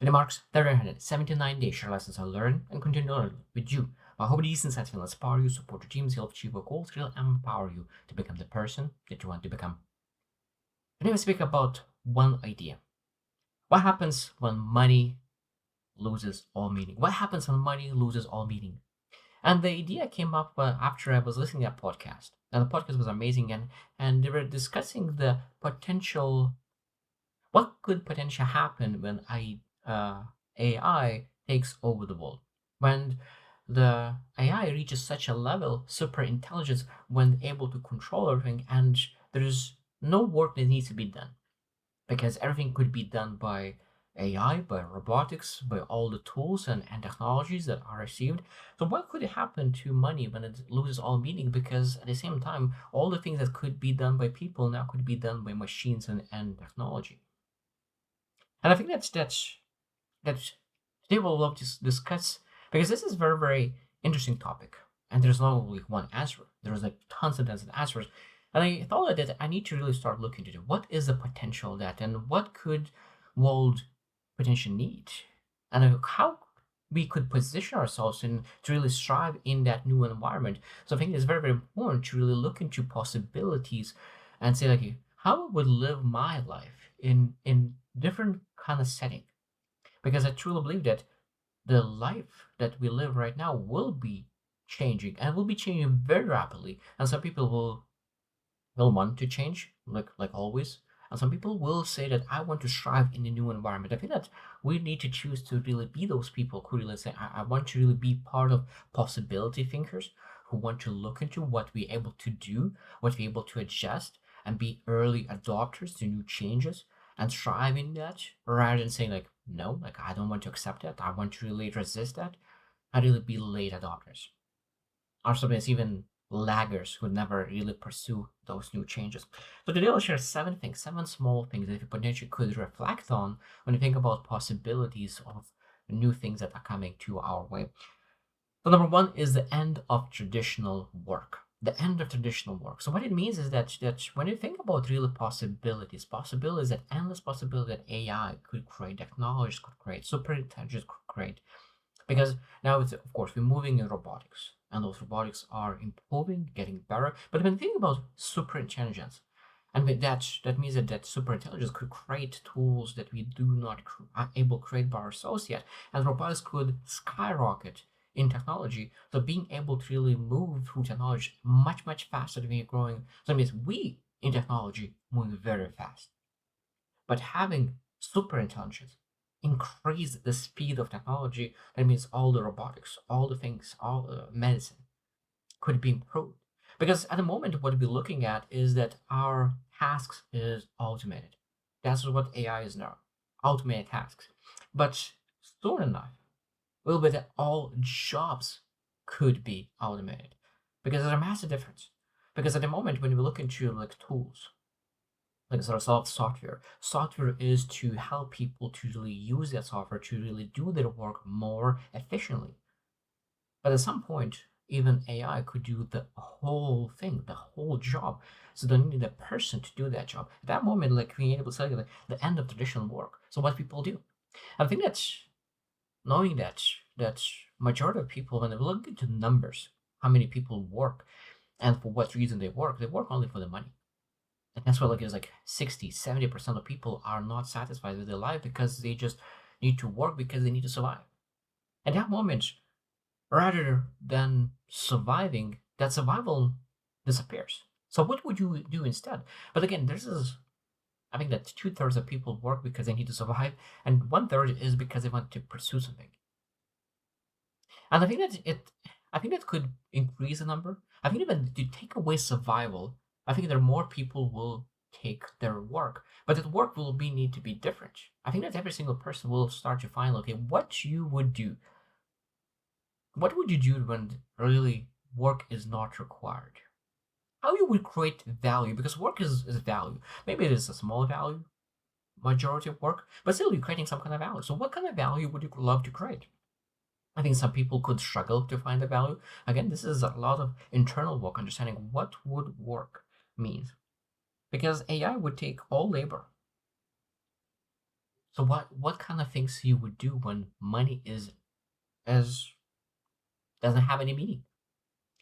When it marks 379 days, share lessons I learn and continue to learn with you. I hope these insights will inspire you, support your teams, help achieve your goals, will empower you to become the person that you want to become. Today we speak about one idea. What happens when money loses all meaning? What happens when money loses all meaning? And the idea came up after I was listening to a podcast. And the podcast was amazing, and they were discussing the potential, what could potentially happen when AI takes over the world. When the AI reaches such a level, super intelligence, when able to control everything, and there's no work that needs to be done because everything could be done by AI, by robotics, by all the tools and technologies that are received. So, what could happen to money when it loses all meaning? Because at the same time, all the things that could be done by people now could be done by machines and technology. And I think that's today we'll love to discuss because this is very interesting topic, and there's not only one answer. There's like tons and tons of answers, and I thought that I need to really start looking into what is the potential of that, and what could world potential need, and how we could position ourselves in to really strive in that new environment. So I think it's very important to really look into possibilities and say like how I would live my life in different kind of setting because I truly believe that the life that we live right now will be changing and will be changing very rapidly. And some people will want to change, like always. And some people will say that I want to strive in a new environment. I think that we need to choose to really be those people who really say, I want to really be part of possibility thinkers who want to look into what we're able to do, what we're able to adjust, and be early adopters to new changes and strive in that rather than saying like, no, like I don't want to accept that. I want to really resist that. I really be late adopters. Or sometimes even laggers who never really pursue those new changes. So today I'll share seven things, seven small things that you potentially could reflect on when you think about possibilities of new things that are coming to our way. So number one is the end of traditional work. The end of traditional work. So what it means is that when you think about real possibilities that endless possibility that AI could create, technologies could create, super intelligence could create, because now it's of course we're moving in robotics and those robotics are improving, getting better. But when you think about super intelligence, and with that means that super intelligence could create tools that we do not are able to create by ourselves yet, and robotics could skyrocket in technology. So being able to really move through technology much faster than we're growing. So it means we in technology moving very fast, but having super intelligence increase the speed of technology. That means all the robotics, all the things, all the medicine could be improved. Because at the moment, what we're looking at is that our tasks is automated. That's what AI is now, automated tasks. But soon enough, will be that all jobs could be automated. Because there's a massive difference. Because at the moment, when we look into like tools, like sort of software. Software is to help people to really use that software to really do their work more efficiently. But at some point, even AI could do the whole thing, the whole job. So they need a person to do that job. At that moment, like being able to say like, the end of traditional work. So what people do. I think that's knowing that majority of people when they look into numbers, how many people work and for what reason they work only for the money. And that's why like it's like 60-70% of people are not satisfied with their life because they just need to work because they need to survive. And that moment, rather than surviving, that survival disappears. So what would you do instead? But again, this is I think that two-thirds of people work because they need to survive, and one-third is because they want to pursue something. And I think that could increase the number. I think even to take away survival, I think there are more people will take their work, but that work will be need to be different. I think that every single person will start to find, okay, what you would do. What would you do when really work is not required? How you would create value, because work is value. Maybe it is a small value, majority of work, but still you're creating some kind of value. So what kind of value would you love to create? I think some people could struggle to find the value. Again, this is a lot of internal work, understanding what would work means. Because AI would take all labor. So what kind of things you would do when money is as doesn't have any meaning?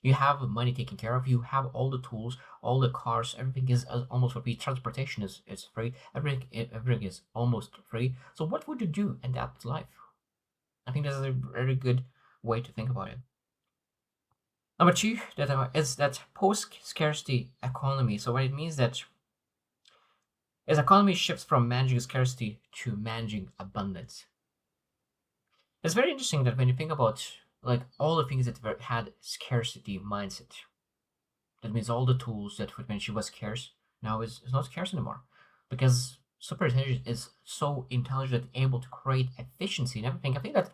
You have money taken care of. You have all the tools, all the cars. Everything is almost free. Transportation is free. Everything is almost free. So what would you do in that life? I think that's a very good way to think about it. Number two, is that post scarcity economy. So what it means that as economy shifts from managing scarcity to managing abundance. It's very interesting that when you think about like all the things that had scarcity mindset, that means all the tools that when she was scarce now is not scarce anymore, because super intelligence is so intelligent, able to create efficiency and everything. I think that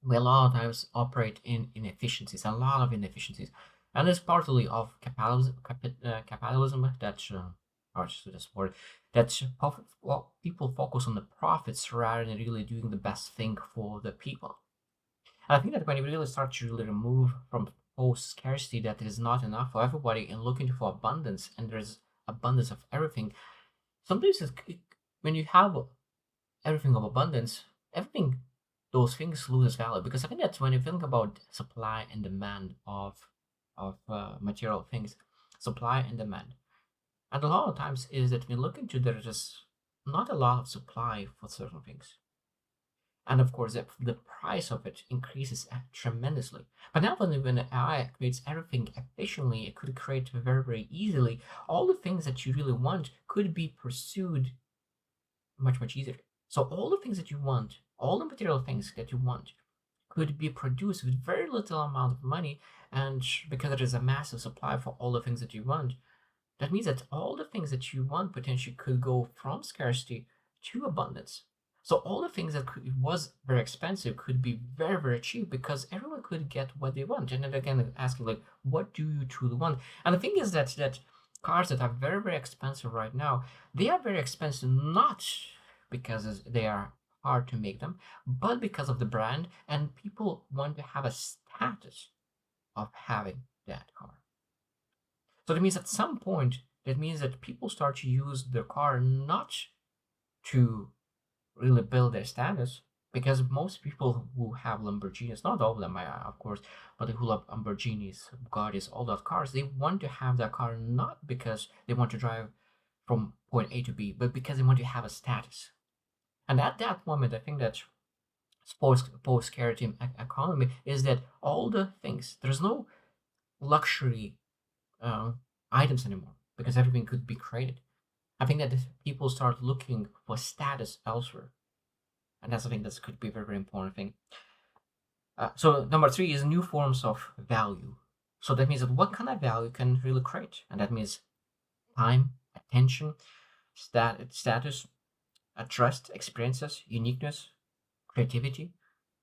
we a lot of times operate in inefficiencies, a lot of inefficiencies, and it's partly of capitalism that, or just this word, that well, people focus on the profits rather than really doing the best thing for the people. And I think that when you really start to really remove from post scarcity that it is not enough for everybody and looking for abundance, and there's abundance of everything. Sometimes when you have everything of abundance, everything those things lose value, because I think that's when you think about supply and demand of material things, supply and demand, and a lot of times is that when you look into there is not a lot of supply for certain things, and of course the price of it increases tremendously. But now when AI creates everything efficiently, it could create very easily. All the things that you really want could be pursued much easier. So all the things that you want, all the material things that you want, could be produced with very little amount of money, and because there is a massive supply for all the things that you want, that means that all the things that you want potentially could go from scarcity to abundance. So all the things that was very expensive could be very cheap because everyone could get what they want. And then again, asking like, what do you truly want? And the thing is that cars that are very expensive right now, they are very expensive not because they are hard to make them, but because of the brand, and people want to have a status of having that car. So that means at some point, that means that people start to use their car not to really build their status, because most people who have Lamborghinis, not all of them, of course, but who love Lamborghinis, Bugattis, all those cars, they want to have that car not because they want to drive from point A to B, but because they want to have a status. And at that moment, I think that post scarcity economy is that all the things, there's no luxury uh, items anymore because everything could be created. I think that people start looking for status elsewhere, and that's I think that could be a very important thing. So number three is new forms of value. So that means that what kind of value can really create, and that means time, attention, status, trust, experiences, uniqueness, creativity,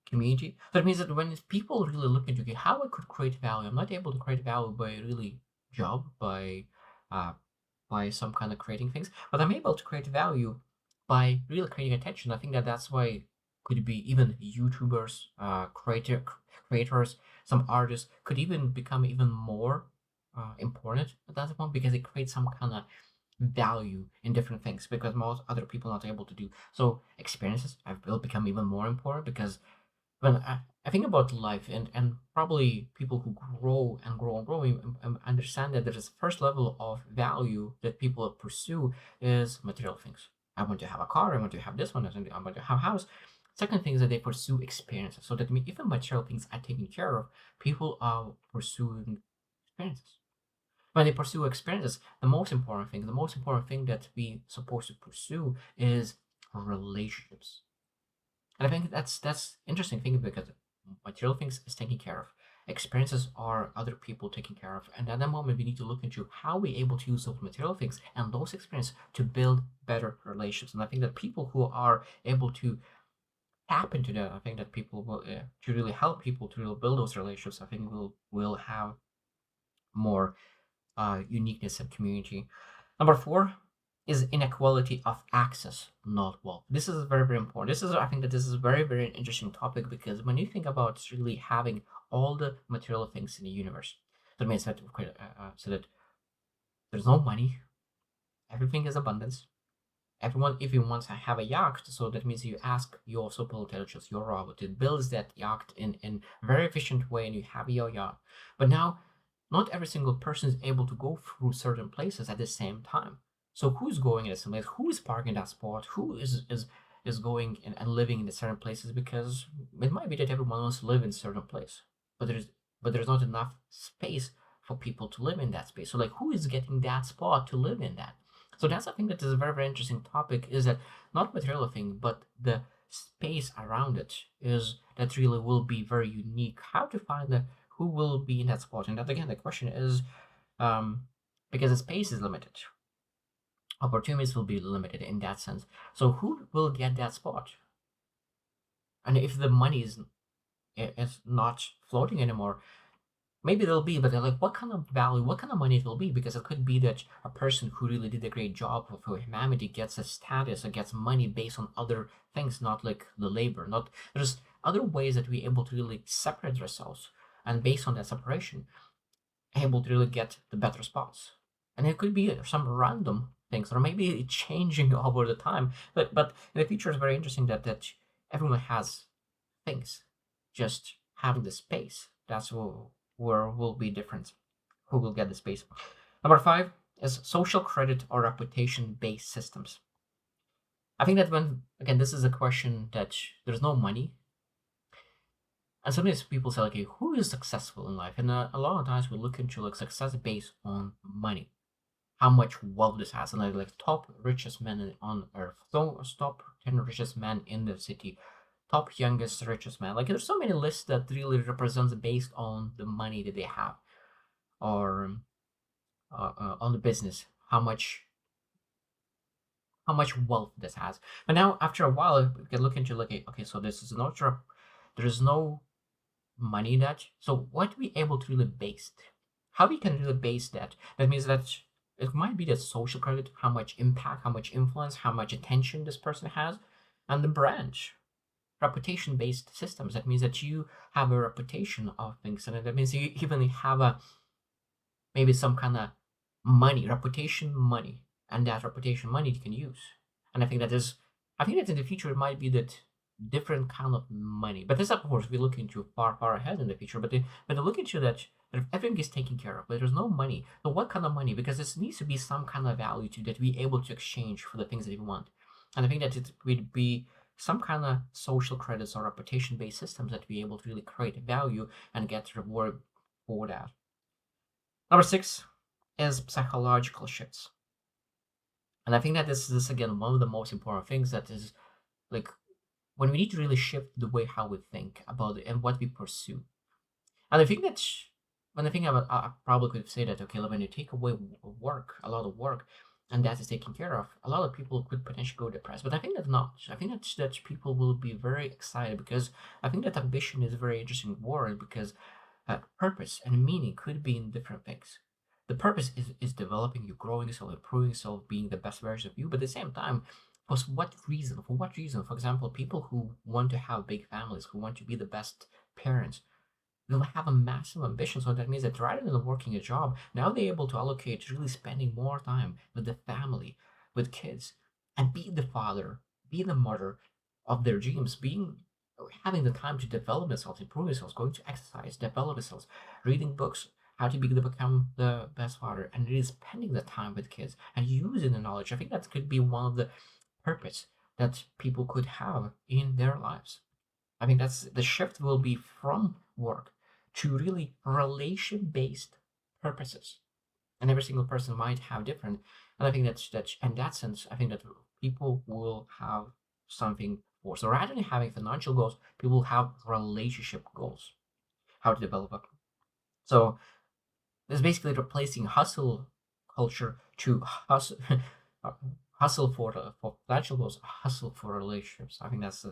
community. So it means that when people really look into okay, how I could create value, I'm not able to create value by really job, uh, by some kind of creating things, but I'm able to create value by really creating attention. I think that that's why could be even YouTubers, creators, some artists could even become even more important at that point because it creates some kind of value in different things because most other people are not able to do. So experiences have will become even more important because when I think about life and probably people who grow and grow and grow understand that there is first level of value that people pursue is material things. I want to have a car. I want to have this one. I want to have a house. Second thing is that they pursue experiences. So that means even material things are taken care of, people are pursuing experiences. When they pursue experiences, the most important thing that we supposed to pursue is relationships. And I think that's interesting thing because material things is taken care of. Experiences are other people taking care of. And at that moment we need to look into how we're able to use those material things and those experiences to build better relations. And I think that people who are able to tap into that, I think that people will to really help people to really build those relationships, I think will have more uniqueness and community. Number four is inequality of access, not wealth. This is very important. I think that this is a very interesting topic because when you think about really having all the material things in the universe, that means that so that there's no money, everything is abundance, Everyone, if you want to have a yacht, so that means you ask your super intelligence, your robot, it builds that yacht in a very efficient way, and you have your yacht. But now, not every single person is able to go through certain places at the same time. So who's going in a certain place? Who is parking that spot? Who is going and living in the certain places? Because it might be that everyone wants to live in a certain place, but there's not enough space for people to live in that space. So like, who is getting that spot to live in that? So that's I think that is a very, very interesting topic, is that not material thing, but the space around it is that really will be very unique. How to find the who will be in that spot? And that again, the question is, um, because the space is limited, opportunities will be limited in that sense. So who will get that spot? And if the money is not floating anymore, maybe there'll be, but they're like, what kind of value, what kind of money it will be? Because it could be that a person who really did a great job for humanity gets a status or gets money based on other things, not like the labor. Not there's other ways that we're able to really separate ourselves, and based on that separation, able to really get the better spots. And it could be some random things, or maybe changing over the time. But in the future, it's very interesting that everyone has things, just having the space. That's where will be different. Who will get the space? Number five is social credit or reputation based systems. I think that when again, this is a question that there's no money, and sometimes people say, okay, who is successful in life? And a lot of times we look into like success based on money, how much wealth this has, and like top richest men on earth, so top 10 richest men in the city, top youngest richest man. Like there's so many lists that really represents based on the money that they have, or on the business, how much wealth this has. But now after a while, we can look into like, okay, so this is not sure, there is no money in that. So what we able to really base? How we can really base that? That means that it might be the social credit, how much impact, how much influence, how much attention this person has, and the branch reputation based systems. That means that you have a reputation of things, and that means you even have a maybe some kind of money, reputation money, and that reputation money you can use. And I think that in the future it might be that different kind of money. But this, of course, we look into far, far ahead in the future. But they look into that if everything is taken care of, but there's no money. So what kind of money? Because there needs to be some kind of value to that we able to exchange for the things that we want. And I think that it would be some kind of social credits or reputation based systems that we able to really create value and get reward for that. Number six is psychological shifts. And I think that this is again one of the most important things, that is like when we need to really shift the way how we think about it and what we pursue. And I think that when I think about, I probably could say that, okay, when you take away work, a lot of work, and that is taken care of, a lot of people could potentially go depressed. But I think that's not. I think that people will be very excited, because I think that ambition is a very interesting word, because purpose and meaning could be in different things. The purpose is developing you, growing yourself, improving yourself, being the best version of you. But at the same time, for what reason? For what reason? For example, people who want to have big families, who want to be the best parents, they'll have a massive ambition. So that means that rather than working a job, now they're able to allocate really spending more time with the family, with kids, and be the father, be the mother of their dreams, being having the time to develop themselves, improve themselves, going to exercise, develop themselves, reading books, how to become the best father, and really spending the time with kids and using the knowledge. I think that could be one of the purpose that people could have in their lives. I think that's the shift will be from work to really relation based purposes. And every single person might have different. And I think that's in that sense, I think that people will have something for. So rather than having financial goals, people will have relationship goals, how to develop it. So it's basically replacing hustle culture to hustle, hustle for financial goals, hustle for relationships. I think that's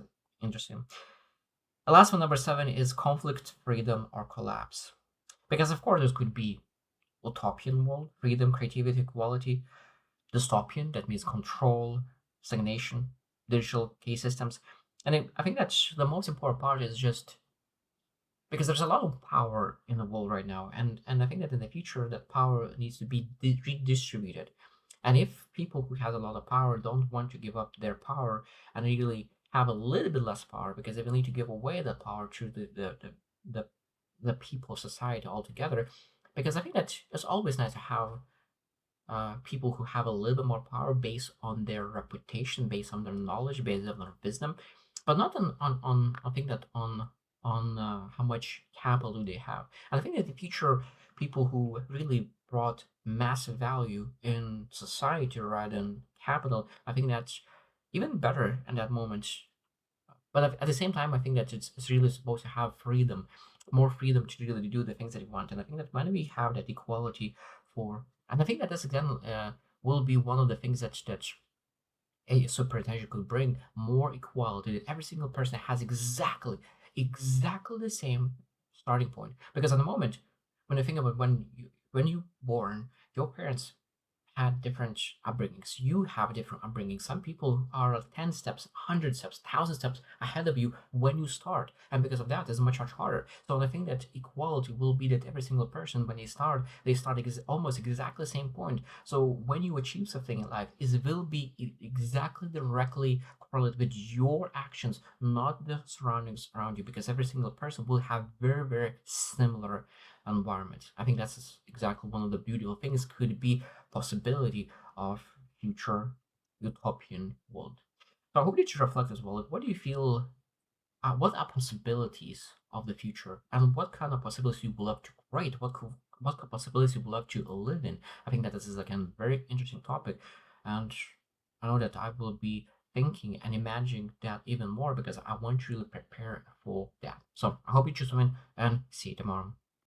interesting. The last one, number seven, is conflict, freedom, or collapse. Because of course, there could be utopian world, freedom, creativity, equality. Dystopian, that means control, stagnation, digital key systems. And I think that's the most important part, is just because there's a lot of power in the world right now, and I think that in the future that power needs to be redistributed. And if people who has a lot of power don't want to give up their power and really have a little bit less power because they will need to give away the power to the, the people, society altogether, because I think that it's always nice to have people who have a little bit more power based on their reputation, based on their knowledge, based on their wisdom, but not on I think that on how much capital do they have. And I think that the future people who really brought massive value in society rather than capital, I think that's even better in that moment. But at the same time, I think that it's really supposed to have freedom, more freedom to really do the things that you want. And I think that when we have that equality for, and I think that this again will be one of the things that a superintelligence could bring more equality. That every single person has exactly the same starting point. Because at the moment, when you think about when you born, your parents had different upbringings. You have a different upbringing. Some people are 10 steps, 100 steps, 1,000 steps ahead of you when you start. And because of that, it's much harder. So I think that equality will be that every single person, when they start almost exactly the same point. So when you achieve something in life, it will be exactly directly correlated with your actions, not the surroundings around you, because every single person will have very similar environment. I think that's exactly one of the beautiful things could be possibility of future utopian world. So I hope that you reflect as well. Like, what do you feel? What are possibilities of the future, and what kind of possibilities you would love to create? What possibilities you would love to live in? I think that this is again a very interesting topic, and I know that I will be thinking and imagining that even more because I want you to prepare for that. So I hope you choose something and see you tomorrow.